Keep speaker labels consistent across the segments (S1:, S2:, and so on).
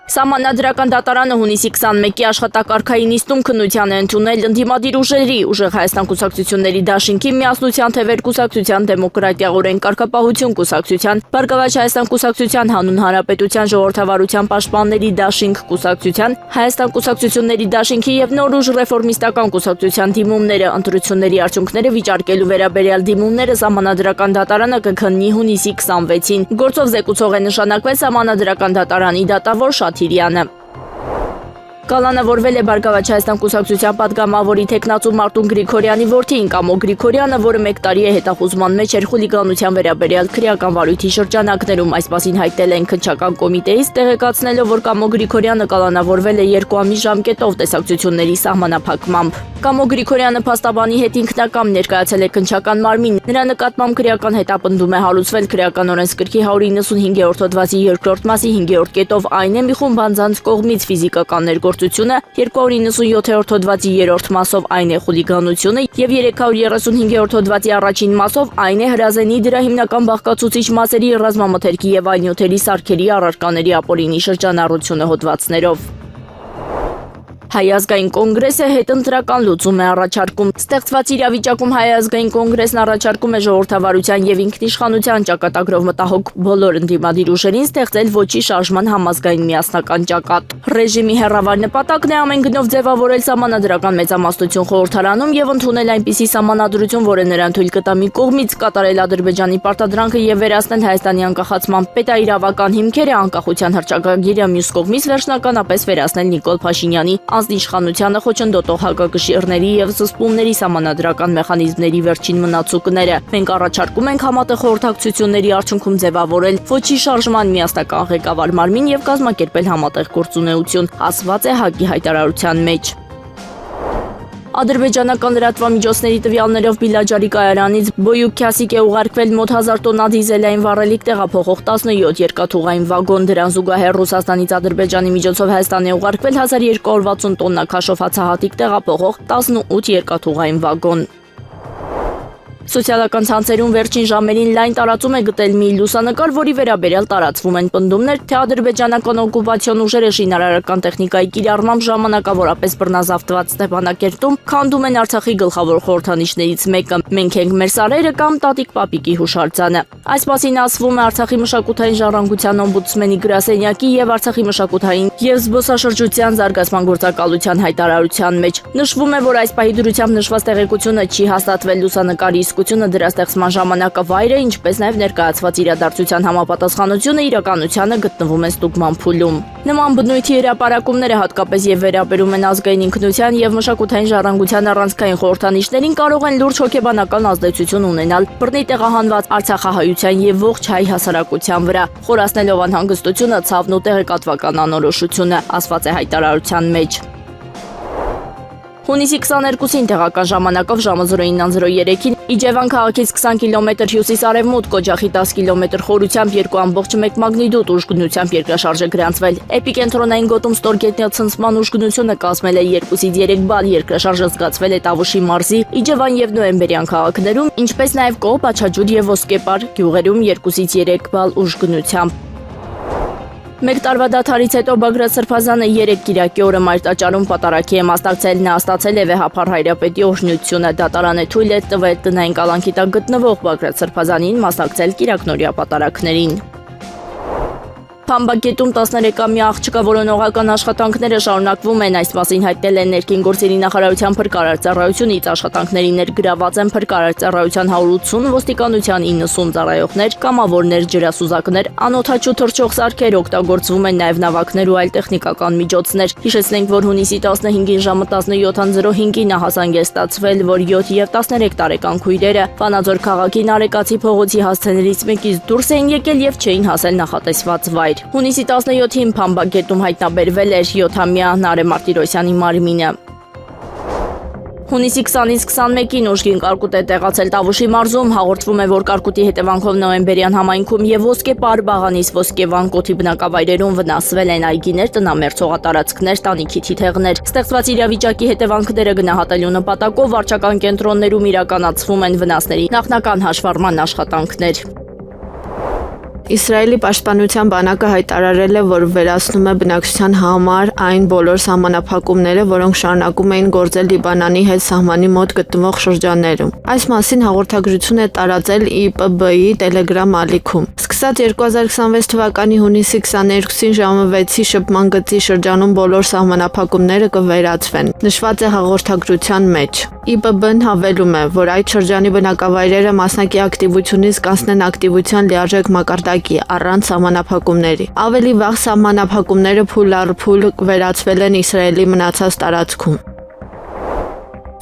S1: Սահմանադրական դատարանը հունիսի 21-ի աշխատակարգային նիստում քննության է ընդունել ընդդիմադիր ուժերի, Ուժեղ Հայաստան կուսակցությունների դաշինքի, Միասնության թևեր կուսակցության, Դեմոկրատիա կարգապահություն կուսակցության, Բարգավաճ Հայաստան կուսակցության, Հանուն Հանրապետության ժողովրդավարության պաշտպանների դաշինք կուսակցության, Հայաստան կուսակցությունների դաշինքի եւ Նոր ուժ ռեֆորմիստական կուսակցության դիմումները, ընտրությունների արդյունքները վիճարկելու վերաբերյալ դիմումները Սահմանադրական դատարանը կքննի հունիսի 26-ին։ Գործով զեկուցող է նշանակվել Սահմանադրական դատարանի դատավոր Շաթիրյանը։ Կալանավորվել է Բարգավաճ Հայաստան կուսակցության պատգամավորի թեկնածու Մարտուն Գրիգորյանի որդին Կամո Գրիգորյանը, որը 1 տարի է հետախուզման մեջ էր խուլիգանության վերաբերյալ քրեական վարույթի շրջանակներում, այս մասին հայտնել են քննչական կոմիտեից, տեղեկացնելով, որ Կամո Գրիգորյանը կալանավորվել է 2 ամիս ժամկետով տեսակցությունների սահմանափակմամբ։ Կամո Գրիգորյանը փաստաբանի հետ ինքնակամ ներկայացել է քննչական մարմին։ Նրա նկատմամբ քրեական հետապնդում է հարուցվել քրեական օրենսգրքի 195-րդ հոդվածի 2-րդ մասի 5-րդ կետով, այն է մի խումբ անձանց կողմից ֆիզիկական ներգործությունը, 297-րդ հոդվածի 3-րդ մասով այն է խուլիգանությունը եւ 335-րդ հոդվածի առաջին մասով այն է հրազենի դրա հիմնական բաղկացուցիչ մասերի ռազմամթերքի եւ այլ նյութերի սարքերի առարկաների ապօրինի շրջանառությունը հոդվածներով։ Հայ ազգային կոնգրեսը հետընտրական լուծում է առաջարկում։ Ստեղծված իրավիճակում Հայ ազգային կոնգրեսն առաջարկում է ժողովրդավարության եւ ինքնիշխանության ճակատագրով մտահոգ բոլոր ընդդիմադիր ուժերին ստեղծել ոչի շարժման համազգային միասնական ճակատ։ Ռեժիմի հեռավար նպատակն է ամեն գնով ձևավորել սահմանադրական մեծամասնություն խորհրդարանում եւ ընդունել այնպիսի սահմանադրություն, որը նրան թույլ կտա մի կողմից կատարել Ադրբեջանի պարտադրանքը եւ վերացնել Հայաստանի անկախացման պետաիրավական հիմքերը, անկախության հռչակագիրը, մյուս կողմից վերջնականապես վերացնել Նիկոլ Փաշինյանի անձնիշխանությանը խոչընդոտող հակակշիռների եւ զսպումների սահմանադրական մեխանիզմների վերջին մնացուկները։ Մենք առաջարկում ենք համատեղ խորհրդակցությունների արդյունքում ձևավորել ոչի շարժման միասնական ղեկավար մարմին եւ կազմակերպել համատեղ գործունեություն, ասված է ՀԱԿ-ի հայտարարության մեջ։ Ադրբեջանական լրատվամիջոցների տվյալներով Բիլաջարի կայարանից Բոյուք-Քյասիկ է ուղարկվել մոտ 1000 տոննա դիզելային վառելիք տեղափոխող 17 երկաթուղային վագոն, դրան զուգահեռ Ռուսաստանից Ադրբեջանի միջոցով Հայաստան է ուղարկվել 1260 տոննա քաշով հացահատիկ տեղափոխող 18 երկաթուղային վագոն։ Սոցիալական ցանցերում վերջին ժամերին լայն տարածում է գտել մի լուսանկար, որի վերաբերյալ տարածվում են պնդումներ, թե ադրբեջանական օկուպացիոն ուժերը շինարարական տեխնիկայի կիրառմամբ ժամանակավորապես բռնազավթված Ստեփանակերտում քանդում են Արցախի գլխավոր խորհրդանիշներից մեկը՝ «Մենք ենք մեր սարերը» կամ Տատիկ Պապիկի հուշարձանը։ Այս մասին ասվում է Արցախի մշակութային ժառանգության օմբուդսմենի գրասենյակի եւ Արցախի մշակութային եւ զբոսաշրջության զարգացման գործակալության հայտարարության մեջ։ Նշվում է, որ այս պահի դրությամբ նշված տեղեկությունը չի հաստատվել լուսանկարի դրա ստեղծման ժամանակավայրը, ինչպես նաև ներկայացված իրադարձության համապատասխանությունը իրականությանը գտնվում են ստուգման փուլում։ Նման բնույթի հրապարակումները հատկապես եւ վերաբերում են ազգային ինքնության եւ մշակութային ժառանգության առանցքային խորհրդանիշներին, կարող են լուրջ հոգեբանական ազդեցություն ունենալ բռնի տեղահանված արցախահայության եւ ողջ հայ հասարակության վրա, խորացնելով անհանգստությունը, ցավն ու տեղեկատվական անորոշությունը, ասված է հայտարարության մեջ։ Հունիսի 22-ին տեղական ժամանակով ժամը 09:03-ին Իջևան քաղաքից 20 կիլոմետր հյուսիս-արևմուտք, օջախի 10 կիլոմետր խորությամբ 2.1 մագնիտուդ ուժգնությամբ երկրաշարժ է գրանցվել։ Էպիկենտրոնային գոտում ստորգետնյա ցնցման ուժգնությունը կազմել է 2-ից 3 բալ, երկրաշարժը զգացվել է Տավուշի մարզի, Իջևան եւ Նոեմբերյան քաղաքներում, ինչպես նաև Կոպ, Աչաջուր եւ Ոսկեպար գյուղերում 2-ից 3 բալ ուժգնությամբ։ Մեկ տարվա դադարից հետո Բագրատ Սրբազանը 3 կիրակի օրը Մայրտաճարում պատարագի է մասնակցել, նա ստացել է վեհափառ հայրապետի օրհնությունը, դատարանը թույլ է տվել տնային կալանքի տակ գտնվող Բագրատ Սրբազանին մասնակցել կիրակնօրյա պատարագներին։ Փամբագետում 13-ամյա աղջկա որոնողական աշխատանքները շարունակվում են, այս մասին հայտնել են ներքին գործերի նախարարության փրկարար ծառայությունից, աշխատանքների ներգրաված են փրկարար ծառայության 180, ոստիկանության 90 ծառայողներ, կամավորներ, ջրասուզակներ, անօդաչու թռչող սարքեր, օգտագործվում են նաև նավակներ ու այլ տեխնիկական միջոցներ։ Հիշեցնենք, որ հունիսի 15-ին ժամը 17:05-ին նահանգ է ստացվել, որ 7 եւ 13 տարեկան քույրերը Վանաձոր քաղաքի Նարեկացի փողոցի հասցեներից մեկից դուրս էին եկել եւ չէին հասել նախատեսված վայր։ Հունիսի 17-ին Փամբագետում հայտնաբերվել էր 7-ամյա Նարե Մարտիրոսյանի մարմինը։ Հունիսի 20-ից 21-ին ուժգին կարկուտ է տեղացել Տավուշի մարզում, հաղորդվում է, որ կարկուտի հետևանքով Նոեմբերյան համայնքում եւ Ոսկեպար, Բաղանիս, Ոսկեվան, Կոթի բնակավայրերում վնասվել են այգիներ, տնամերձ հողատարածքներ, տանիքի թիթեղներ։ Ստեղծված իրավիճակի հետևանքները գնահատելու նպատակով վարչական կենտրոններում իրականացվում են վնասների նախնական հաշվառման աշխատանքներ։
S2: Իսրայելի պաշտպանության բանակը հայտարարել է, որ վերացնում է բնակչության համար այն բոլոր սահմանափակումները, որոնք շարունակում էին գործել Լիբանանի հետ սահմանի մոտ գտնվող շրջաններում։ Այս մասին հաղորդագրություն է տարածել ԻՊԲ-ի Telegram ալիքում։ Սկսած 2026 թվականի հունիսի 22-ին ժամը 6-ի շփման գծի շրջանում բոլոր սահմանափակումները կվերացվեն, նշված է հաղորդագրության մեջ։ ԻՊԲ-ն հավելում է, որ այդ շրջանի բնակավայրերը մասնակի ակտիվությունից կանցնեն ակտիվության լիարժեք մակարդակի առանց սահմանափակումների։ Ավելի վաղ սահմանափակումները փուլ առ փուլ վերացվել են Իսրայելի մնացած տարածքում։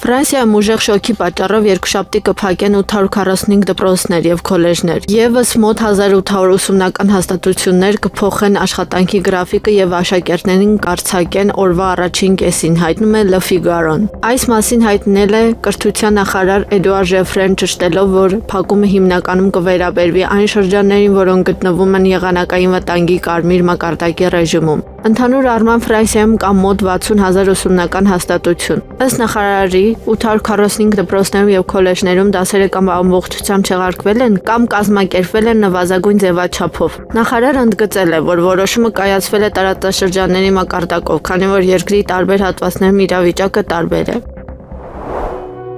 S2: Ֆրանսիայում ուժեղ շոկի պատճառով երկուշաբթի կփակեն 845 դպրոցներ եւ քոլեջներ։ Եվս մոտ 1800 ուսումնական հաստատություններ կփոխեն աշխատանքի գրաֆիկը եւ աշակերտներին կարձակեն օրվա առաջին կեսին, հայտնում է Le Figaro-ն։ Այս մասին հայտնել է կրթության նախարար Էդուարդ Ժեֆրեն, ճշտելով, որ փակումը հիմնականում կվերաբերվի այն շրջաններին, որոնք գտնվում են եղանակային վտանգի կարմիր մակարդակի ռեժիմում։ Ընդհանուր առմամբ Ֆրանսիայում կա մոտ 60,000 ուսումնական հաստատություն։ Ըստ նախարարի 845 դպրոցներում եւ քոլեջներում դասերը կամ ամբողջությամբ չեղարկվել են կամ կազմակերպվել են նվազագույն ձևաչափով։ Նախարարը ընդգծել է, որ որոշումը կայացվել է տարածաշրջանների մակարդակով, քանի որ երկրի տարբեր հատվածներում իրավիճակը տարբեր է։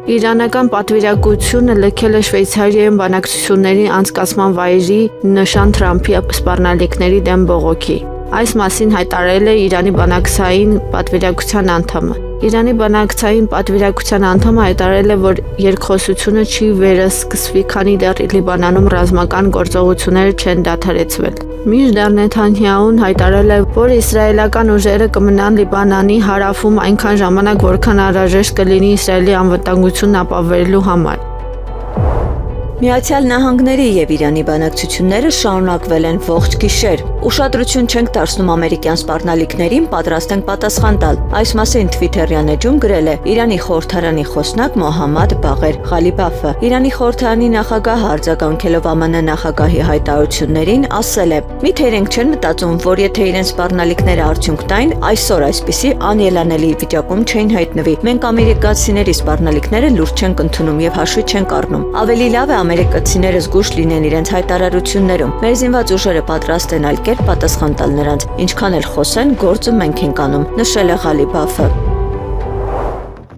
S2: Իրանական պատվիրակությունը լքել է Շվեյցարիայում բանակցությունների անցկացման վայրի նշան Թրամփի սպառնալիքների դեմ բողոքի։ Այս մասին հայտարարել է Իրանի բանակցային պատվիրակության անդամը։ Իրանի բանակցային պատվիրակության անդամը հայտարարել է, որ երկխոսությունը չի վերսկսվի, քանի դեռ Լիբանանում ռազմական գործողությունները չեն դադարեցվել։ Մինչդեռ Նեթանյահուն հայտարարել է, որ իսրայելական ուժերը կմնան Լիբանանի հարավում այնքան ժամանակ, որքան անհրաժեշտ կլինի Իսրայելի անվտանգությունն ապահովելու համար։
S3: Միացյալ Նահանգների եւ Իրանի բանակցությունները շարունակվել են ողջ գիշեր։ Ուշադրություն չենք դարձնում ամերիկյան սպառնալիքներին, պատրաստ ենք պատասխան տալ։ Այս մասին Twitter-յան էջում գրել է Իրանի խորհրդարանի խոսնակ Մոհամմադ Բաղեր Ղալիբաֆը։ Իրանի խորհրդարանի նախագահը արձագանքելով ԱՄՆ նախագահի հայտարարություններին ասել է. «Միթե իրենք չեն մտածում, որ եթե իրենց սպառնալիքները արդյունք տային, այսօր այսպիսի անելանելի վիճակում չէին հայտնվի։ Մենք ամերիկացիների սպառնալիքները լուրջ չենք ընդունում եւ հաշվի չենք առնում։ Ավելի լավ է ամերիկացիները զգուշ լինեն իրենց հայտարարություններում։ Մեր զինված ուժերը պատրաստ են այլ կերպ պատասխան տալ նրանց, ինչքան էլ խոսեն, գործը մենք ենք անում», նշել է Ղալիբաֆը։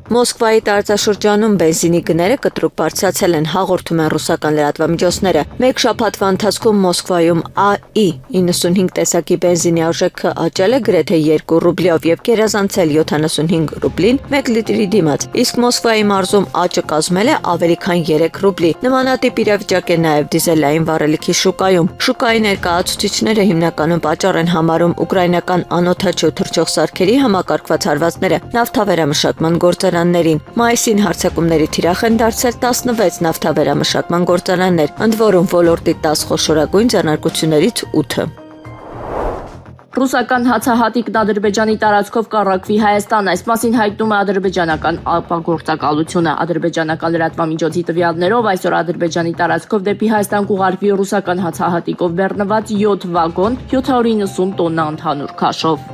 S3: Մոսկվայի տարածաշրջանում բենզինի գները կտրուկ բարձրացել են, հաղորդում են ռուսական լրատվամիջոցները։ Մեկ շաբաթվա ընթացքում Մոսկվայում AI 95 տեսակի բենզինի արժեքը աճել է գրեթե 2 ռուբլիով եւ գերազանցել 75 ռուբլին 1 լիտրի դիմաց, իսկ Մոսկվայի մարզում աճը կազմել է ավելի քան 3 ռուբլի։ Նմանատիպ իրավիճակ է նաեւ դիզելային վառելիքի շուկայում։ Շուկայի ներկայացուցիչները հիմնականում պատճառ են համարում ուկրաինական անօդաչու թռչող սարքերի համակարգված հարվածները նավթավերամշակման գործարաններին։ Մայիսին հարձակումների թիրախ են դարձել 16 նավթավերամշակման գործարաններ, ընդ որում ոլորտի 10 խոշորագույն ձեռնարկություններից 8-ը։
S1: Ռուսական հացահատիկն Ադրբեջանի տարածքով կառաքվի Հայաստան, այս մասին հայտնում է ադրբեջանական ապագործակալությունը։ Ադրբեջանական լրատվամիջոցի տվյալներով այսօր Ադրբեջանի տարածքով դեպի Հայաստան կուղարկվի ռուսական հացահատիկով բեռնված 7 վագոն 790 տոննա ընդհանուր քաշով։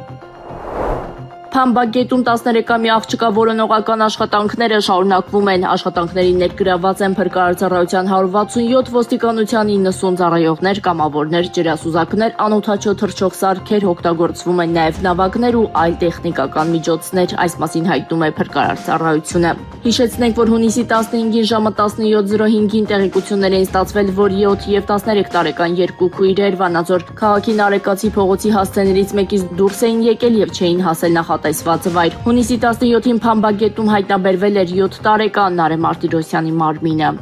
S1: Փամբագետում 13-ամյա աղջկա որոնողական աշխատանքները շարունակվում են։ Աշխատանքներին ներգրաված են փրկարարծառայության 167 ոստիկանության 90 ծառայողներ, կամավորներ, ջրասուզակներ, անօդաչու թռչող սարքեր, օգտագործվում են նաև նավակներ ու այլ տեխնիկական միջոցներ, այս մասին հայտնում է փրկարարծառայությունը։ Հիշեցնենք, որ հունիսի 15-ին ժամը 17:05-ին տեղեկություններ էին ստացվել, որ 7 եւ 13 տարեկան երկու քույրեր Վանաձոր քաղաքի Նարեկացի փողոցի հասցեներից մեկից դուրս էին եկել եւ չէին հասել նախատեսված վայր։ Հունիսի 17-ին Փամբագետում հայտնաբերվել էր 7 տարեկան Նարե Մարտիրոսյանի մարմինը։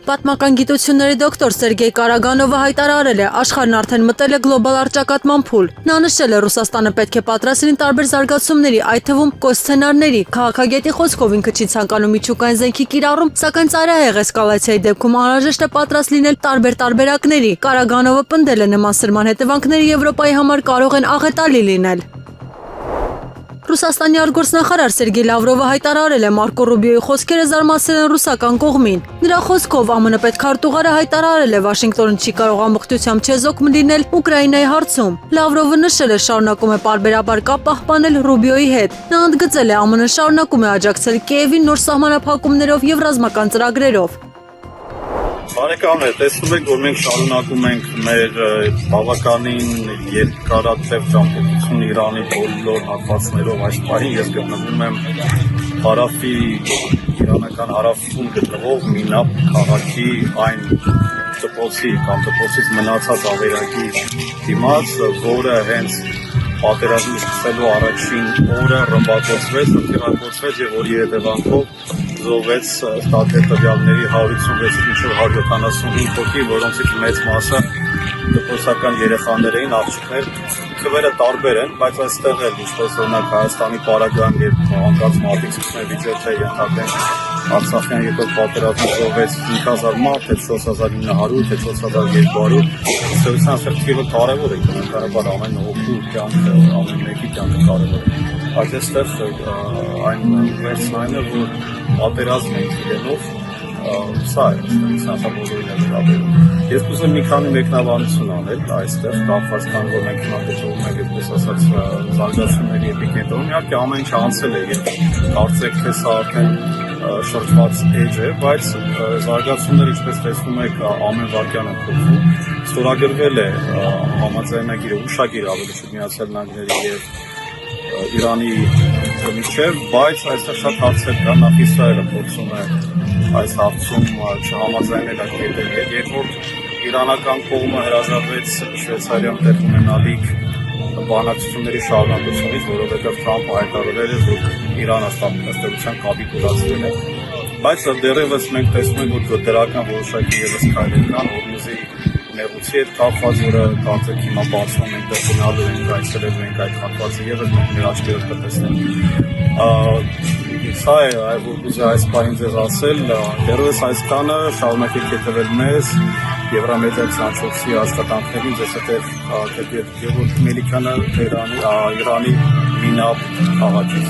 S4: Պատմական գիտությունների դոկտոր Սերգեյ Կարագանովը հայտարարել է, աշխարհն արդեն մտել է գլոբալ առճակատման փուլ։ Նա նշել է, Ռուսաստանը պետք է պատրաստ լինի տարբեր զարգացումների, այդ թվում կոսցենարների։ Քաղաքագետի խոսքով ինքը չի ցանկանում միջուկային զենքի կիրառում, սակայն ծայրահեղ էսկալացիայի դեպքում անհրաժեշտ է պատրաստ լինել տարբեր տարբերակների։ Կարագանովը պնդել է, նման սրման հետևանքները Եվրոպայի համար կարող են աղետալի լինել։ Ռուսաստանի արտգործնախարար Սերգեյ Լավրովը հայտարարել է Մարկո Ռուբիոյի խոսքերը զարմացել են ռուսական կողմին։ Նրա խոսքով ԱՄՆ պետքարտուղարը հայտարարել է Վաշինգտոնը չի կարող ամբողջությամբ չեզոք լինել Ուկրաինայի հարցում։ Լավրովը նշել է շարունակում է պարբերաբար կապ պահպանել Ռուբիոյի հետ։ Նա ընդգծել է ԱՄՆ շարունակում է աջակցել Կիևին նոր սահմանափակումներով եւ ռազմական ծրագրերով։
S5: Բարեկամներ, տեսնում եք, որ մենք շարունակում ենք մեր բավականին երկարատև ճամփորդություն Իրանի բոլոր հատվածներով այս պահին ես գտնվում եմ հարավի իրանական հարավում գտնվող Մինապ քաղաքի այն դպրոցի կամ դպրոցից մնացած ավերակի դիմաց, որը հենց պատերազմի սկսելու առաջին օրը ռմբակոծվեց, հրթիռակոծվեց եւ որի հետևանքով զոհվեց ստատուտ տվյալների 156-ից մինչև 175 հոգի, որոնցից մեծ մասը դպրոցական երեխաներ էին, աղջիկներ։ Թվերը տարբեր են, բայց այստեղ էլ ինչպես օրինակ Հայաստանի պարագան եւ անկած մարդիկ սկսում են վիճել, թե ենթադրենք Արցախյան երկրորդ պատերազմում զոհվեց 5000 մարդ, թե 4900, թե 4200, սովետական սերտիվը կարևոր է, բնականաբար ամեն հոգու կյանքը, ամեն մեկի կյանքը կարևոր է։ Բայց այստեղ այն վերջն այն է, որ պատերազմ ենք իրենով, սա է, սա բոլորին է վերաբերում։ Ես կուզեմ մի քանի մեկնաբանություն անել այստեղ, կապված կան, որ մենք հնագետում ենք, այսպես ասած, զարգացումների էպիկենտրոն, իհարկե ամեն ինչ անցել է, եւ կարծեք թե սա արդեն շրջված էջ է, բայց զարգացումները, ինչպես տեսնում եք, ամեն վայրկյանը փոխվում, ստորագրվել է համաձայնագիրը, հուշագիրը ավելի շուտ Միացյալ Նահանգների եւ Իրանի միջև, բայց այստեղ շատ հարցեր կան, նախ Իսրայելը փորձում է այս հարցում չհամաձայնել այդ կետերի հետ, երկրորդ իրանական կողմը հրաժարվեց Շվեյցարիայում տեղ ունենալիք բանակցությունների շարունակությունից, որովհետև Թրամփը հայտարարել է, որ Իրանը ըստեղության կապիտուլացվել է, բայց դեռևս մենք տեսնում ենք, որ դրական որոշակի ևս քայլեր կան, Հորմուզի նեղուցի հետ կապված, որը կարծեք հիմա բացվում ենք դեպնալու ենք, այցելելու ենք այդ հատվածը ևս մենք մեր աչքերով կտեսնենք։ Սա է, որ ուզի այս պահին ձեզ ասել, դեռևս այսքանը շարունակեք հետևել մեզ Եվրամեդիա 24-ի աշխատանքներին, ձեզ հետև Գևորգ Մելիքյանը Իրանի Մինապ քաղաքից։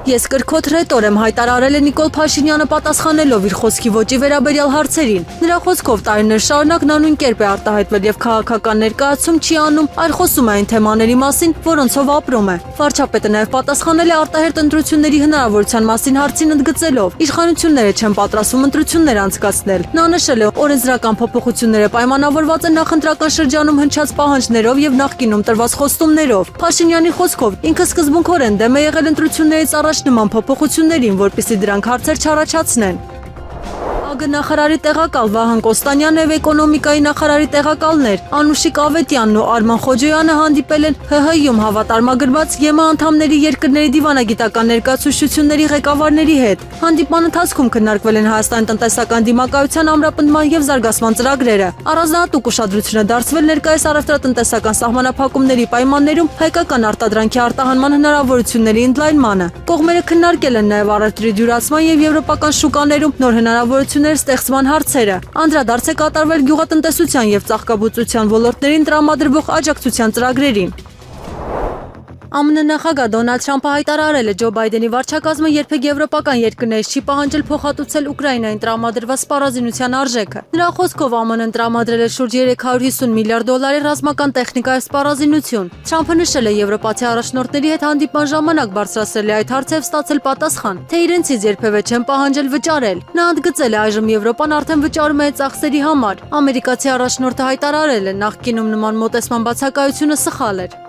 S4: Ես կրկոտ ռետոր եմ հայտարարել է Նիկոլ Փաշինյանը պատասխանելով իր խոսքի ոճի վերաբերյալ հարցերին։ Նրա խոսքով տարիներ շարունակ նա նույն կերպ է արտահայտվել եւ քաղաքական ներկայացում չի անում, այլ խոսում է այն թեմաների մասին, որոնցով ապրում է։ Վարչապետը նաեւ պատասխանել է արտահերտ ընտրությունների հնարավորության մասին հարցին ընդգծելով. իշխանությունները չեն պատրաստվում ընտրություններ անցկացնել։ Նա նշել է, օրենսդրական փոփոխությունները պայմանավորված են նախընտրական շրջանում հնչած պահանջներով եւ նախկինում տրված խոստումներով։ Փաշինյանի խոսքով ինքը սկզբունքորեն դեմ է եղել ընտրություններից առաջ նման փոփոխություններին, որպեսզի դրանք հարցեր չառաջացնեն։ ԱԳ նախարարի տեղակալ Վահան Կոստանյանն եւ էկոնոմիկայի նախարարի տեղակալներ Անուշիկ Ավետյանն ու Արման Խոջոյանը հանդիպել են ՀՀ-ում հավատարմագրված ԵՄ անդամների երկրների դիվանագիտական ներկայացուցչությունների ղեկավարների հետ։ Հանդիպման ընթացքում քննարկվել են Հայաստանի տնտեսական դիմակայության ամրապնդման եւ զարգացման ծրագրերը։ Առանձնահատուկ ուշադրություն է դարձվել ներկայիս առևտրատնտեսական սահմանափակումների պայմաններում հայկական արտադրանքի արտահանման հնարավորությունների ընդլայնմանը։ Կողմերը քննարկել են նաեւ առևտրի դյուրացման եւ եվրոպական շուկաներում նոր հնարավորություններ ստեղծման հարցերը։ Անդրադարձ է կատարվել գյուղատնտեսության եւ ծաղկաբուծության ոլորտներին տրամադրվող աջակցության ծրագրերին։ ԱՄՆ նախագահ Դոնալդ Թրամփը հայտարարել է Ջո Բայդենի վարչակազմը երբեք եվրոպական երկրներից չի պահանջել փոխհատուցել Ուկրաինային տրամադրված սպառազինության արժեքը։ Նրա խոսքով ԱՄՆ-ն տրամադրել է շուրջ 350 միլիարդ դոլարի ռազմական տեխնիկա եւ սպառազինություն։ Թրամփը նշել է եվրոպացի առաջնորդների հետ հանդիպման ժամանակ բարձրացրել է այդ հարցը եւ ստացել պատասխան, թե իրենցից երբևէ չեն պահանջել վճարել։ Նա ընդգծել է այժմ Եվրոպան արդեն վճարում է ծախսերի համար։ Ամերիկացի առաջնորդը հայտարարել է նախկինում նման մոտեցման բացակայությունը սխալ էր։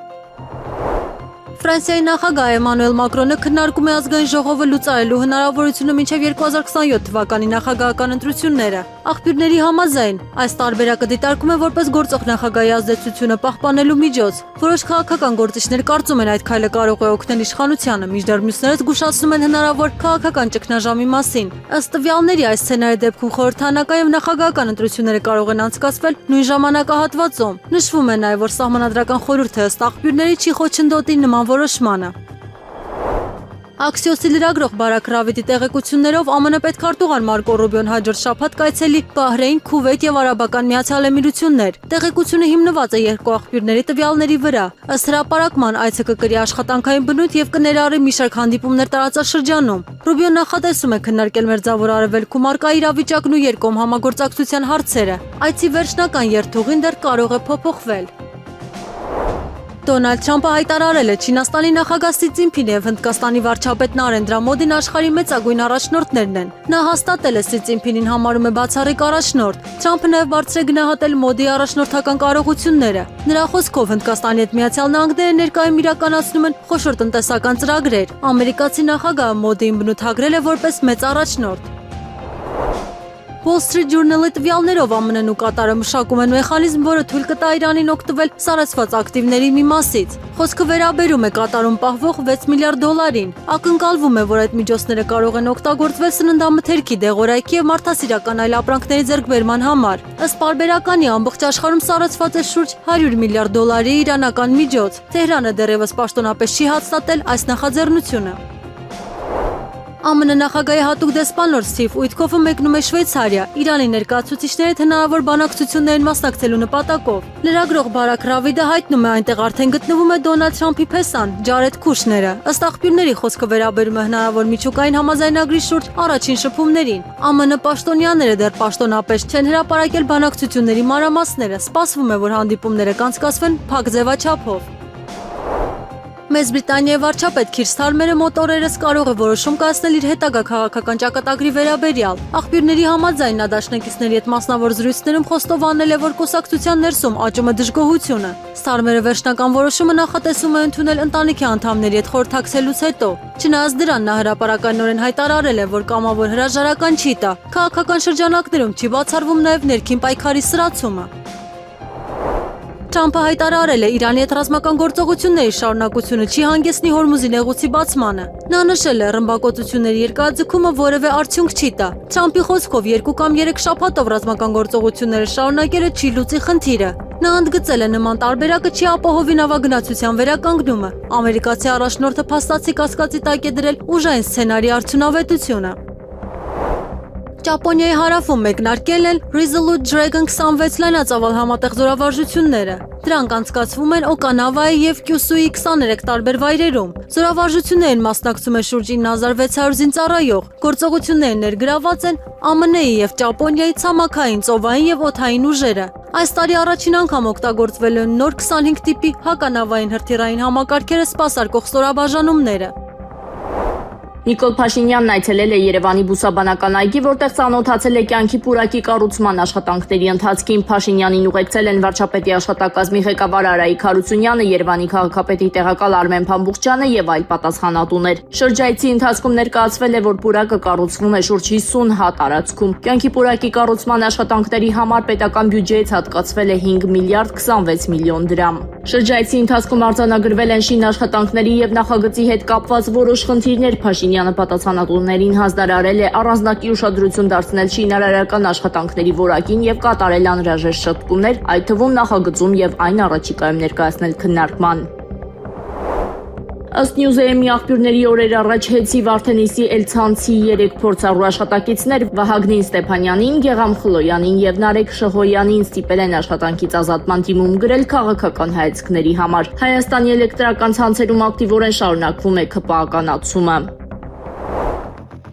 S4: Ֆրանսիայի նախագահ Էմանուել Մակրոնը քննարկում է ազգային ժողովը լուծարելու հնարավորությունը մինչև 2027 թվականի նախագահական ընտրությունները։ Աղբյուրների համաձայն այս տարբերակը դիտարկում է որպես գործող նախագահի ազդեցությունը պահպանելու միջոց։ Որոշ քաղաքական գործիչներ կարծում են այդ քայլը կարող է օգնել իշխանությանը, մինչդեռ մյուսները զգուշացնում են հնարավոր քաղաքական ճգնաժամի մասին։ Ըստ տվյալների այս սցենարի դեպքում խորհրդանական եւ նախագահական ընտրությունները կարող են անցկացվել նույն ժամանակահատվածում։ Նշվում է նաեւ, որ սահմանադրական խորհուրդը ըստ աղբյուրների չի խոչընդոտի նման որոշմանը։ Աքսիոսի լրագրող Բարակ Ռավիդի տեղեկություններով ԱՄՆ պետքարտուղար Մարկո Ռուբիոն հաջորդ շաբաթ կայցելի Բահրեյն, Քուվեյթ եւ Արաբական Միացյալ Էմիրություններ։ Տեղեկությունը հիմնված է երկու աղբյուրների տվյալների վրա։ Ըստ հրապարակման այցը կկրի աշխատանքային բնույթ եւ կներառի մի շարք հանդիպումներ տարածաշրջանում։ Ռուբիոն նախատեսում է քննարկել Մերձավոր Արևելքում առկա իրավիճակն ու երկկողմ համագործակցության հարցերը։ Այցի վերջնական երթուղին դեռ կարող է փոփոխվել։ Դոնալդ Թրամփը հայտարարել է Չինաստանի նախագահ Սի Ցզինփինը եւ Հնդկաստանի վարչապետ Նարենդրա Մոդին աշխարհի մեծագույն առաջնորդներն են։ Նա հաստատել է Սի Ցզինփինին համարում է բացառիկ առաջնորդ։ Թրամփը նաեւ բարձր է գնահատել Մոդիի առաջնորդական կարողությունները։ Նրա խոսքով Հնդկաստանի հետ Միացյալ Նահանգները ներկայում իրականացնում են խոշոր տնտեսական ծրագրեր։ Ամերիկացի նախագահը Մոդիին բնութագրել է որպես մեծ առաջնորդ։ Wall Street Journal-ի տվյալներով ԱՄՆ-ն ու Կատարը մշակում են մեխանիզմ, որը թույլ կտա Իրանին օգտվել սառեցված ակտիվների մի մասից։ Խոսքը վերաբերում է Կատարում պահվող $6 միլիարդին։ Ակնկալվում է, որ այդ միջոցները կարող են օգտագործվել սննդամթերքի, դեղորայքի եւ մարդասիրական այլ ապրանքների ձեռքբերման համար։ Ըստ պարբերականի ամբողջ աշխարհում սառեցված է շուրջ $100 միլիարդ իրանական միջոց։ Թեհրանը դեռևս պաշտոնապես չի հաստատել այս նախաձեռնությունը։ ԱՄՆ նախագահի հատուկ դեսպան Սթիվ Ուիթքոֆը մեկնում է Շվեյցարիա, Իրանի ներկայացուցիչների հետ հնարավոր բանակցություններին մասնակցելու նպատակով։ Լրագրող Բարակ Ռավիդը հայտնում է, այնտեղ արդեն գտնվում է Դոնալդ Թրամփի փեսան Ջարեդ Քուշները։ Ըստ աղբյուրների խոսքը վերաբերում է հնարավոր միջուկային համաձայնագրի շուրջ առաջին շփումներին։ ԱՄՆ պաշտոնյաները դեռ պաշտոնապես չեն հրապարակել բանակցությունների մանրամասները։ Սպասվում է, որ հանդիպումները կանցկացվեն փակ ձևաչափով։ Մեծ Բրիտանիայի վարչապետ Քիր Սթարմերը մոտ օրերս կարող է որոշում կայացնել իր հետագա քաղաքական ճակատագրի վերաբերյալ։ Աղբյուրների համաձայն նա դաշնակիցների հետ մասնավոր զրույցներում խոստովանել է, որ կուսակցության ներսում աճում է դժգոհությունը։ Սթարմերը վերջնական որոշումը նախատեսում է ընդունել ընտանիքի անդամների հետ խորհրդակցելուց հետո։ Չնայած դրան նա հրապարակայնորեն հայտարարել է, որ կամավոր հրաժարական չի տա։ Քաղաքական շրջանակներում չի բացառվում նաև ներքին պայքարի սրացումը։ Թրամփը հայտարարել է Իրանի հետ ռազմական գործողությունների շարունակությունը չի հանգեցնի Հորմուզի նեղուցի բացմանը։ Նա նշել է, ռմբակոծությունների երկարաձգումը որևէ արդյունք չի տա։ Թրամփի խոսքով 2 կամ 3 շաբաթով ռազմական գործողությունները շարունակելը չի լուծի խնդիրը։ Նա ընդգծել է, նման տարբերակը չի ապահովի նավագնացության վերականգնումը։ Ամերիկացի առաջնորդը փաստացի կասկածի տակ է դրել ուժային սցենարի արդյունավետությունը։ Ճապոնիայի հարավում մեկնարկել են Resolute Dragon 26 լայնածավալ համատեղ զորավարժությունները։ Դրանք անցկացվում են Օկանավայի եւ Կյուսուի 23 տարբեր վայրերում։ Զորավարժություններին մասնակցում է շուրջ 9600 զինծառայող։ Գործողությունները ներգրաված են ԱՄՆ-ի եւ Ճապոնիայի ցամաքային, ծովային եւ օդային ուժերը։ Այս տարի առաջին անգամ օգտագործվել են նոր 25 տիպի հականավային հրթիռային համակարգերը սպասարկող ստորաբաժանումները։
S1: Նիկոլ Փաշինյանն այցելել է Երևանի բուսաբանական այգի, որտեղ ծանոթացել է կյանքի պուրակի կառուցման աշխատանքների ընթացքին։ Փաշինյանին ուղեկցել են վարչապետի աշխատակազմի ղեկավար Արայիկ Հարությունյանը, Երևանի քաղաքապետի տեղակալ Արմեն Փամբուխչյանը եւ այլ պատասխանատուներ։ Շրջայցի ընթացքում ներկայացվել է, որ պուրակը կառուցվում է շուրջ 50 հատ տարածքում։ Կյանքի պուրակի կառուցման աշխատանքների համար պետական բյուջեից հատկացվել է 5 միլիարդ 26 միլիոն դրամ։ Շրջայցի ընթացքում արձանագրվել են շին աշխատանքների եւ նախագծի հետ կապված որոշ խնդիրներ։ Փաշինյանը պատասխանատուներին հանձնարարել է առանձնակի ուշադրություն դարձնել շինարարական աշխատանքների որակին եւ կատարել անհրաժեշտ շտկումներ, այդ թվում նախագծում եւ այն առաջիկայում ներկայացնել քննարկման։ Ըստ Նյուզեյմի աղբյուրների օրեր առաջ Հեցի Վարդենիսի Էլցանցի 3 փորձառու աշխատակիցներ Վահագնին Ստեփանյանին, Գեգամ Խլոյանին եւ Նարեկ Շահոյանին ստիպել են աշխատանքից ազատման դիմում գրել քաղաքական հայացքների համար։ Հայաստանի էլեկտրական ցանցերում ակտիվորեն շարունակվում է ԿՊԱ-ականացումը։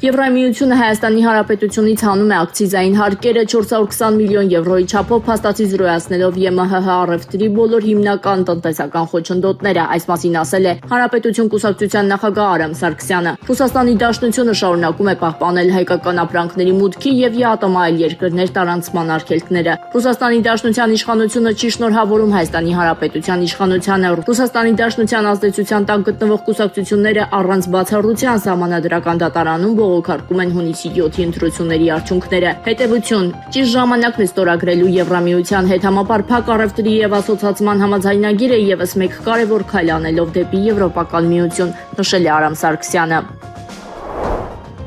S1: Եվրամիությունը Հայաստանի Հանրապետությունից հանում է ակցիզային հարկերը 420 միլիոն եվրոյի չափով փաստացի զրոյացնելով ԵՄՀՀ առևտրի բոլոր հիմնական տնտեսական խոչընդոտները, այս մասին ասել է Հանրապետություն կուսակցության նախագահ Արամ Սարգսյանը։ Ռուսաստանի Դաշնությունը շարունակում է պահպանել հայկական ապրանքների մուտքի եւ ԵԱՏՄ այլ երկրներ տարանցման արգելքները։ Ռուսաստանի Դաշնության իշխանությունը չի շնորհավորում Հայաստանի Հանրապետության իշխանությանը։ Ռուսաստանի Դաշնության ազդեցության տակ գտնվող կուսակցությունները առանց բացառության սահմանադրական դատարանում բողոքարկում են հունիսի 7-ի ընտրությունների արդյունքները։ Հետևություն՝ ճիշտ ժամանակն է ստորագրելու Եվրամիության հետ համապար փակ առևտրի եւ ասոցիացման համաձայնագիրը եւս մեկ կարևոր քայլ անելով դեպի Եվրոպական միություն, նշել է Արամ Սարգսյանը։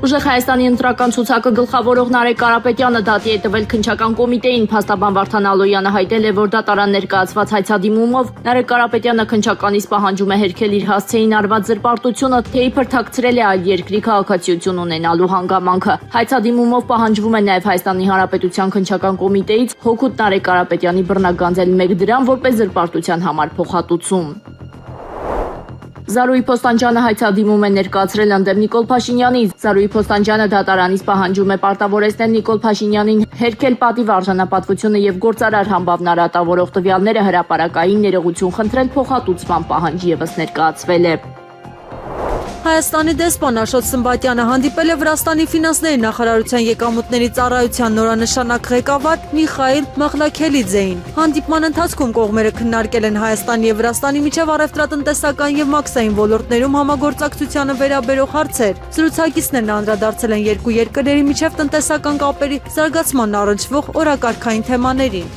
S1: Ուժեղ Հայաստանի ընտրական ցուցակը գլխավորող Նարեկ Կարապետյանը դատի է տվել քննչական կոմիտեին։ Փաստաբան Վարդան Ալոյանը հայտել է, որ դատարան ներկայացված հայցադիմումով Նարեկ Կարապետյանը քննչականից պահանջում է հերքել իր հասցեին արված զրպարտությունը, թե իբր թաքցրել է այլ երկրի քաղաքացիություն ունենալու հանգամանքը։ Հայցադիմումով պահանջվում է նաև Հայաստանի Հանրապետության քննչական կոմիտեից հօգուտ Նարեկ Կարապետյանի բռնագանձել 1 դրամ որպես զրպարտության համար փոխհատուցում։ Զարուհի Փոստանջյանը հայցադիմում է ներկայացրել ընդդեմ Նիկոլ Փաշինյանի։ Զարուհի Փոստանջյանը դատարանից պահանջում է պարտավորեցնել Նիկոլ Փաշինյանին հերքել պատիվ արժանապատվությունը եւ գործարար համբավն արատավորող տվյալները հրապարակային ներողություն խնդրել փոխհատուցման պահանջ եւս ներկայացվել է։
S4: Հայաստանի դեսպան Աշոտ Սմբատյանը հանդիպել է Վրաստանի ֆինանսների նախարարության եկամուտների ծառայության նորանշանակ ղեկավար Միխայիլ Մախլաքելիձեին։ Հանդիպման ընթացքում կողմերը քննարկել են Հայաստանի եւ Վրաստանի միջև առևտրատնտեսական եւ մաքսային ոլորտներում համագործակցությանը վերաբերող հարցեր։ Զրուցակիցներն անդրադարձել են երկու երկրների միջև տնտեսական կապերի զարգացման առնչվող օրակարգային թեմաներին։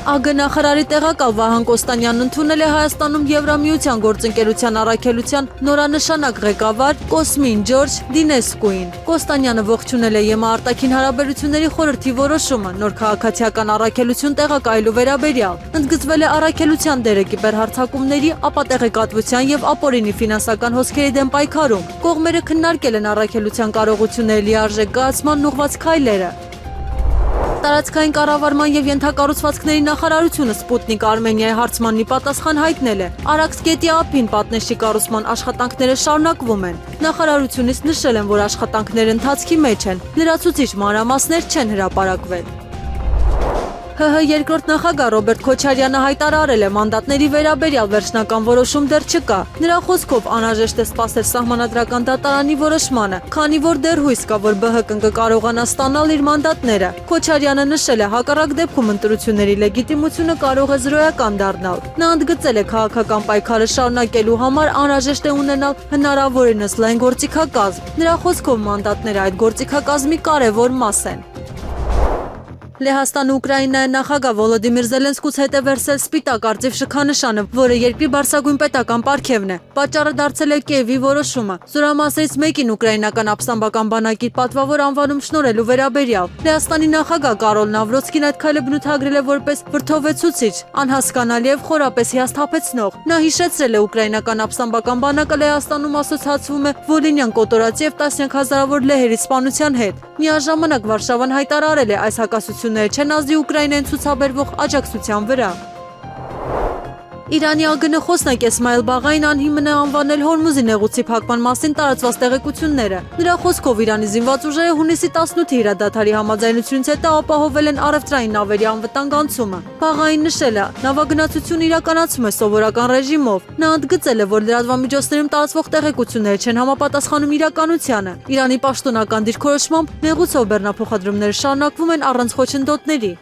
S4: ԱԳ նախարարի տեղակալ Վահան Կոստանյանն ընդունել է Հայաստանում Եվրամիության գործընկերության առաքելության նորանշանակ ղեկավար Կոսմին Ջորջ Դինեսկուին։ Կոստանյանը ողջունել է ԵՄ արտաքին հարաբերությունների խորհրդի որոշումը նոր քաղաքացիական առաքելություն տեղակայելու վերաբերյալ։ Ընդգծվել է առաքելության դերը կիբերհարձակումների, ապատեղեկատվության եւ ապօրինի ֆինանսական հոսքերի դեմ պայքարում։ Կողմերը քննարկել են առաքելության կարողությունների լիարժեք կայացման ուղղված քայլերը։ Տարածքային կառավարման եւ ենթակառուցվածքների նախարարությունը Սպուտնիկ Արմենիայի հարցմանի պատասխան հայտնել է։ Արաքս գետի ափին պատնեշի կառուցման աշխատանքները շարունակվում են։ Նախարարությունից նշել են, որ աշխատանքները ընթացքի մեջ են։ Լրացուցիչ մանրամասներ չեն հրապարակվել։ ՀՀ երկրորդ նախագահ Ռոբերտ Քոչարյանը հայտարարել է մանդատների վերաբերյալ վերջնական որոշում դեռ չկա։ Նրա խոսքով անհրաժեշտ է սպասել սահմանադրական դատարանի որոշմանը, քանի որ դեռ հույս կա, որ ԲՀԿ-ն կկարողանա ստանալ իր մանդատները։ Քոչարյանը նշել է, հակառակ դեպքում ընտրությունների լեգիտիմությունը կարող է զրոյական դառնալ։ Նա ընդգծել է, քաղաքական պայքարը շարունակելու համար անհրաժեշտ է ունենալ հնարավորինս լայն գործիքակազմ։ Նրա խոսքով մանդատները այդ գործիքակազմի կարևոր մաս են։ Լեհաստանը Ուկրաինայի նախագահ Վոլոդիմիր Զելենսկուց հետ է վերցել սպիտակ արծիվ շքանշանը, որը երկրի բարձրագույն պետական պարգևն է։ Պատճառը դարձել է Կիևի որոշումը։ Զորամասերից մեկին ուկրաինական ապստամբական բանակի պատվավոր անվանում շնորհելու վերաբերյալ։ Լեհաստանի նախագահ Կարոլ Նավրոցկին այդ քայլը բնութագրել է որպես վրդովեցուցիչ, անհասկանալի եւ խորապես հիասթափեցնող։ Նա հիշեցրել է ուկրաինական ապստամբական բանակը Լեհաստանում ասոցացվում է Վոլինյան կոտորածի եւ տասնյակ հազարավոր լեհերի սպանության հետ։ Միաժամանակ Վարշավան հայտարարել է այս հակասությունները չեն ազդի Ուկրաինային ցուցաբերվող աջակցության վրա։ Իրանի ԱԳՆ խոսնակ Էսմայել Բաղային անհիմն է անվանել Հորմուզի նեղուցի փակման մասին տարածված տեղեկությունները։ Նրա խոսքով Իրանի զինված ուժերը հունիսի 18-ի հրադադարի համաձայնությունից հետո ապահովել են առևտրային նավերի անվտանգ անցումը։ Բաղային նշել է, նավագնացությունը իրականացում է սովորական ռեժիմով։ Նա ընդգծել է, որ լրատվամիջոցներում տարածվող տեղեկությունները չեն համապատասխանում իրականությանը։ Իրանի պաշտոնական դիրքորոշմամբ նեղուցով բեռնափոխադրումները շարունակվում են առանց խոչընդոտների։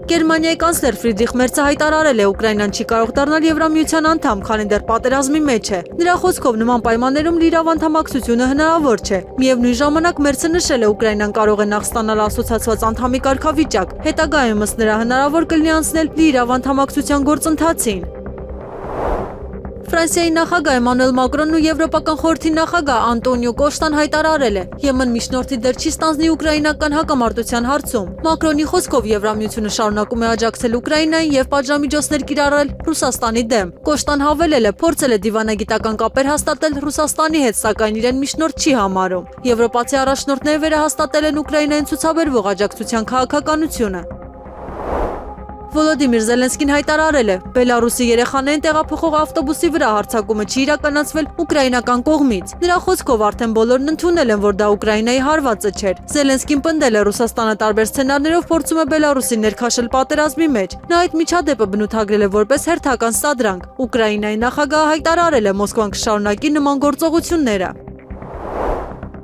S4: Գերմանիայի կանցլեր Ֆրիդրիխ Մերցը հայտարարել է, Ուկրաինան չի կարող դառնալ Եվրամիության անդամ, քանի դեռ պատերազմի մեջ է։ Նրա խոսքով նման պայմաններում լիիրավ անդամակցությունը հնարավոր չէ։ Միևնույն ժամանակ Մերցը նշել է, Ուկրաինան կարող է նախ ստանալ ասոցիացված անդամի կարգավիճակ, հետագայում ըստ նրա հնարավոր կլինի անցնել լիիրավ անդամակցության գործընթացին։ Ֆրանսիայի նախագահ Էմանուել Մակրոնն ու Եվրոպական խորհրդի նախագահ Անտոնիո Կոշտան հայտարարել է, ԵՄ միջնորդի դեր չի ստանձնի ուկրաինական հակամարտության հարցում։ Մակրոնի խոսքով Եվրամիությունը շարունակում է աջակցել Ուկրաինային եւ պատժամիջոցներ կիրառել Ռուսաստանի դեմ։ Կոշտան հավելել է, փորձել է դիվանագիտական կապեր հաստատել Ռուսաստանի հետ, սակայն իրեն միջնորդ չի համարում։ Եվրոպացի առաջնորդները վերահաստատել են Ուկրաինային ցուցաբերվող աջակցության քաղաքականությունը։ Վոլոդիմիր Զելենսկին հայտարարել է, Բելարուսի երեխաներին տեղափոխող ավտոբուսի վրա հարձակումը չի իրականացվել ուկրաինական կողմից։ Նրա խոսքով արդեն բոլորն ընդունել են, որ դա Ուկրաինայի հարվածը չէր։ Զելենսկին պնդել է, Ռուսաստանը տարբեր սցենարներով փորձում է Բելարուսին ներքաշել պատերազմի մեջ։ Նա այդ միջադեպը բնութագրել է որպես հերթական սադրանք։ Ուկրաինայի նախագահը հայտարարել է, Մոսկվան կշարունակի նման գործողությունները։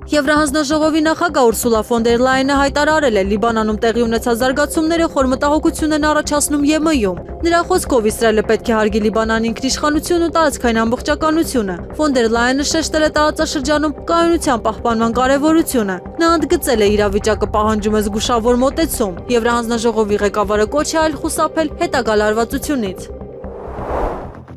S4: Եվրահանձնաժողովի նախագահ Ուրսուլա ֆոն դեր Լայենը հայտարարել է, Լիբանանում տեղի ունեցած զարգացումները խոր մտահոգություն են առաջացնում ԵՄ-ում։ Նրա խոսքով Իսրայելը պետք է հարգի Լիբանանի ինքնիշխանությունն ու տարածքային ամբողջականությունը։ Ֆոն դեր Լայենը շեշտել է տարածաշրջանում կայունության պահպանման կարևորությունը։ Նա ընդգծել է, իրավիճակը պահանջում է զգուշավոր մոտեցում։ Եվրահանձնաժողովի ղեկավարը կոչ է այլ խուսափել հետագա լարվածությունից։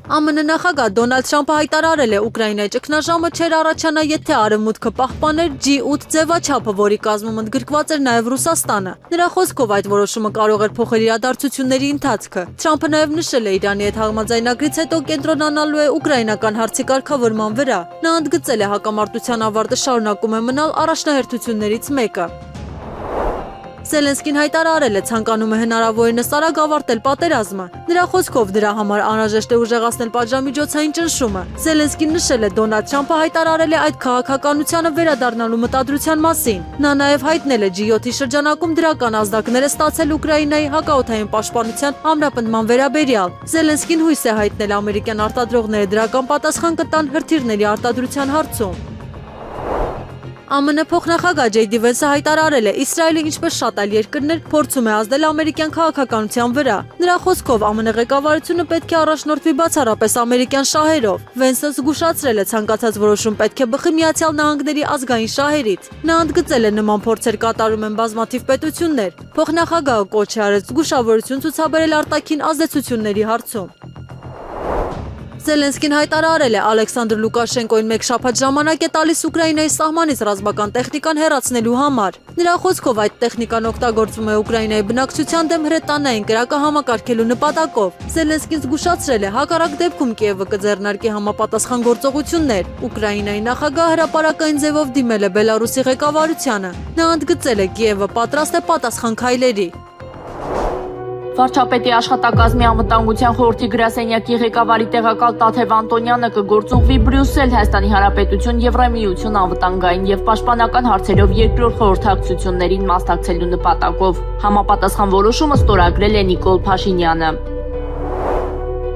S4: ԱՄՆ նախագահ Դոնալդ Թրամփը հայտարարել է Ուկրաինայի ճգնաժամը չէր առաջանա, եթե Արևմուտքը պահպաներ G8 ձևաչափը, որի կազմում ընդգրկված էր նաև Ռուսաստանը։ Նրա խոսքով այդ որոշումը կարող էր փոխել իրադարձությունների ընթացքը։ Թրամփը նաև նշել է Իրանի հետ համաձայնագրից հետո կենտրոնանալու է ուկրաինական հարցի կարգավորման վրա։ Նա ընդգծել է հակամարտության ավարտը շարունակում է մնալ առաջնահերթություններից մեկը։ Զելենսկին հայտարարել է ցանկանում է հնարավորինս արագ ավարտել պատերազմը։ Նրա խոսքով դրա համար անհրաժեշտ է ուժեղացնել պատժամիջոցային ճնշումը։ Զելենսկին նշել է Դոնալդ Թրամփը հայտարարել է այդ քաղաքականությանը վերադառնալու մտադրության մասին։ Նա նաև հայտնել է G7-ի շրջանակում դրական ազդակներ է ստացել Ուկրաինայի հակաօդային պաշտպանության ամրապնդման վերաբերյալ։ Զելենսկին հույս է հայտնել ամերիկյան արտադրողները դրական պատասխան կտան հրթիռների արտադրության հարցում։ ԱՄՆ փոխնախագահ Ջեյ Վենսը հայտարարել է Իսրայելը ինչպես շատ այլ երկրներ փորձում է ազդել ամերիկյան քաղաքականության վրա։ Նրա խոսքով ԱՄՆ ղեկավարությունը պետք է առաջնորդվի բացառապես ամերիկյան շահերով։ Վենսը զգուշացրել է ցանկացած որոշում պետք է բխի Միացյալ Նահանգների ազգային շահերից։ Նա ընդգծել է նման փորձեր կատարում են բազմաթիվ պետություններ։ Փոխնախագահը կոչ է արել զգուշավորություն ցուցաբերել արտաքին ազդեցությունների հարցում։ Զելենսկին հայտարարել է Ալեքսանդր Լուկաշենկոին մեկ շաբաթ ժամանակ է տալիս Ուկրաինայի սահմանից ռազմական տեխնիկան հեռացնելու համար։ Նրա խոսքով այդ տեխնիկան օգտագործվում է Ուկրաինայի բնակչության դեմ հրետանային կրակը համակարգելու նպատակով։ Զելենսկին զգուշացրել է հակառակ դեպքում Կիևը կձեռնարկի համապատասխան գործողություններ։ Ուկրաինայի նախագահը հրապարակային ձևով դիմել է Բելարուսի ղեկավարությանը։ Նա ընդգծել է Կիևը պատրաստ է պատասխան քայլերի։
S1: Վարչապետի աշխատակազմի անվտանգության խորհրդի գրասենյակի ղեկավարի տեղակալ Տաթև Անտոնյանը կգործուղվի Բրյուսել, Հայաստանի Հանրապետություն, Եվրամիություն անվտանգային եւ պաշտպանական հարցերով երկրորդ խորհրդակցություններին մասնակցելու նպատակով։ Համապատասխան որոշումը ստորագրել է Նիկոլ Փաշինյանը։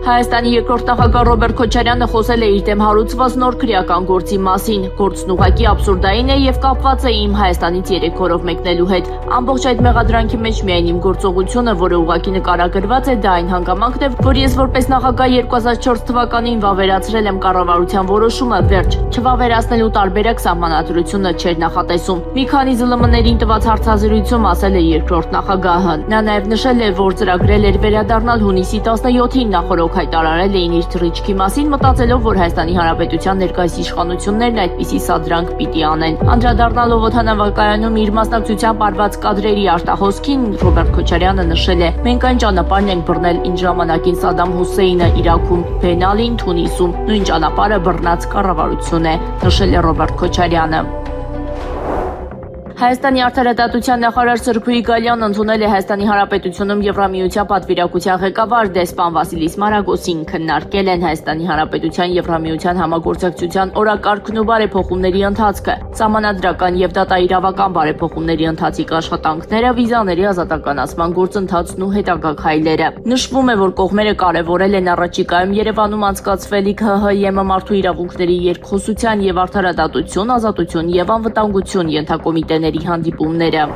S1: Հայաստանի երկրորդ նախագահ Ռոբերտ Քոչարյանը խոսել է իր դեմ հարուցված նոր քրեական գործի մասին։ Գործն ուղղակի աբսուրդային է եւ կապված է իմ Հայաստանից 3 օրով մեկնելու հետ։ Ամբողջ այդ մեղադրանքի մեջ միայն իմ գործողությունը, որը ուղղակի նկարագրված է, դա այն հանգամանքն է, որ ես որպես նախագահ 2004 թվականին վավերացրել եմ կառավարության որոշումը, վերջ, չվավերացնելու տարբերակ սահմանադրությունը չէր նախատեսում։ Մի քանի ԶԼՄ-ներին տված հարցազրույցում ասել է երկրորդ նախագահը։ Նա նաեւ նշել է, որ ծրագրել էր վերադառնալ հունիսի 17-ին նախորդ հայտարարել էին իր թռիչքի մասին, մտածելով, որ Հայաստանի Հանրապետության ներկայիս իշխանություններն այդպիսի սադրանք պիտի անեն։ Անդրադառնալով օդանավակայանում իր մասնակցությամբ արված կադրերի արտահոսքին, Ռոբերտ Քոչարյանը նշել է. «Մենք այն ճանապարհն ենք բռնել, ինչ ժամանակին Սադամ Հուսեյնը Իրաքում, Բեն Ալին Թունիսում, նույն ճանապարհը բռնած կառավարություն է», նշել է Ռոբերտ Քոչարյանը։ Հայաստանի արտարադատության նախարար Սրբուի Գալյանն ընդունել է Հայաստանի Հանրապետությունում Եվրամիության պատվիրակության ղեկավար դեսպան Վասիլիս Մարագոսին, քննարկել են Հայաստանի Հանրապետության Եվրամիության համագործակցության օրակարգն ու բարեփոխումների ընթացքը, սահմանադրական եւ դատաիրավական բարեփոխումների ընթացիկ աշխատանքները, վիզաների ազատականացման գործընթացն ու հետագա քայլերը։ Նշվում է, որ կողմերը կարևորել են առաջիկայում Երևանում անցկացվելիք ՀՀ մարդու իրավունքների երկխոսության եւ արդարադատություն, ազատություն եւ անվտանգություն ենթակոմիտեների հանդիպումները։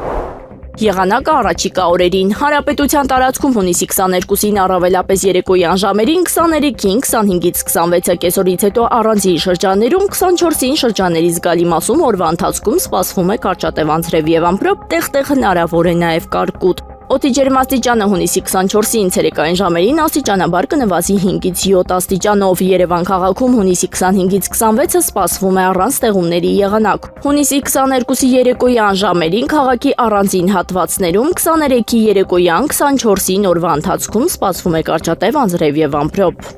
S1: Եղանակը առաջիկա օրերին Հանրապետության տարածքում հունիսի 22-ին առավելապես երեկոյան ժամերին 23-ին 25-ից 26-ը կեսօրից հետո առանձին շրջաններում 24-ին շրջանների զգալի մասում օրվա ընթացքում սպասվում է կարճատև անձրև եւ ամպրոպ, տեղ-տեղ հնարավոր է նաեւ կարկուտ։ Օդի ջերմաստիճանը հունիսի 24-ին ցերեկային ժամերին աստիճանաբար կնվազի 5-ից 7 աստիճանով։ Երևան քաղաքում հունիսի 25-ից 26-ը սպասվում է առանց ստեղումների եղանակ։ Հունիսի 22-ի երեկոյան ժամերին քաղաքի առանձին հատվածներում, 23-ի երեկոյան 24-ին օրվա ընթացքում սպասվում է կարճատև անձրև եւ ամպրոպ։